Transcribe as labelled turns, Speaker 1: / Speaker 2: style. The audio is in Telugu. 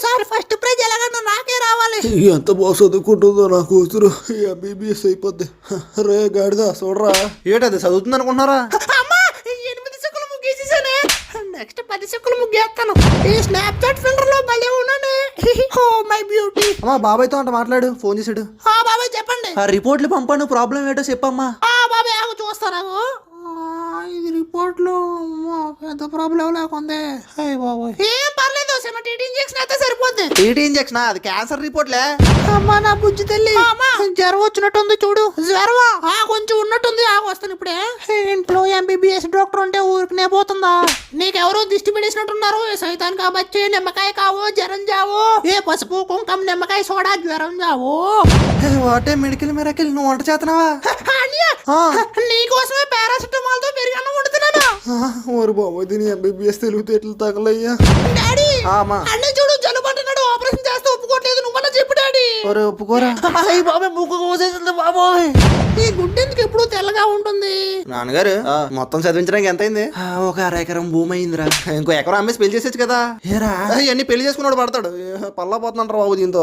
Speaker 1: ఈసారి ఫస్ట్ ప్రైజ్ ఎలాగన్నా నాకే రావాలి.
Speaker 2: ఎంత బాగా చదువుకుంటుందో నా కూతురు. ఎంబీబీఎస్ అయిపోద్ది. రే గాడిదా చూడరా.
Speaker 3: ఏటది చదువుతుంది అనుకుంటున్నారా?
Speaker 1: అమ్మా 8 చుక్కలు ముగ్గేసేసానే. నెక్స్ట్ 10 చుక్కలు ముగ్గేస్తాను. ఈ స్నాప్ చాట్ ఫిల్టర్ లో భలే ఉన్నానే. Oh my beauty.
Speaker 3: అమ్మా బాబాయ్తో అంట మాట్లాడు, ఫోన్ చేసాడు.
Speaker 1: బాబాయ్ చెప్పండి.
Speaker 3: ఆ రిపోర్ట్లు పంపాను, ప్రాబ్లం ఏంటో చెప్పమ్మా.
Speaker 1: బాబాయ్ ఆగు చూస్తాను. ఇది రిపోర్ట్లో పెద్ద ప్రాబ్లం లేకుంది. బాబాయ్ ఏం పర్లేదు, చిన్న టీటీ ఇంజెక్షన్ అయితే సరిపోద్ది.
Speaker 3: టీటీ ఇంజెక్షన్ అది క్యాన్సర్ రిపోర్ట్లే.
Speaker 1: అమ్మా నా బుజ్జి తల్లి, జ్వరం వచ్చినట్టుంది చూడు. జ్వరమా? కొంచెం ఉన్నట్టుంది. వస్తాను ఇప్పుడే. ఇంట్లో ఎంబీబీఎస్ డాక్టర్ ఉంటే ఊరికనే పోతుందా? నీకెవరో దిష్టి పెడేసినట్టున్నారు. సైతాన్ కాబచ్చి నిమ్మకాయ కావు జ్వరం జావు. ఏ పసుపు కుంకం నిమ్మకాయ సోడా జ్వరం జావు.
Speaker 3: వాటే మెడికల్ మిరాకిల్, నువ్వు వంట చేస్తున్నావా?
Speaker 1: నీకోసమే పారాసిటమాల్ తో పెరిగాను వండుతున్నాను.
Speaker 2: ఓరు బాబు, దీని ఎంబీబీఎస్ తెలివితేటలు తగలయ్యా.
Speaker 1: డాడీ
Speaker 3: అమ్మా
Speaker 1: అన్నీ చూడు, జలుబు అంటున్నాడు. ఆపరేషన్ చేస్తే ఒప్పుకోవట్లేదు. నువ్వన్నా చెప్పు డాడీ.
Speaker 3: ఒప్పుకోరా. బాబాయ్ ముక్కు కోసేసింది బాబోయ్.
Speaker 1: ఈ గుడ్డెందుకు ఎప్పుడు తెల్లగా ఉంటుంది?
Speaker 3: నాన్నగారు మొత్తం చదివించడానికి ఎంత అయింది? ఒక 1/2 ఎకరం భూమి అయిందిరా. ఇంకో ఎకరం అమ్మేసి పెళ్లి చేసేచ్చు కదా. ఇవన్నీ పెళ్లి చేసుకున్నాడు పడతాడు. పల్లా పోతున్నాడు బాబు దీంతో.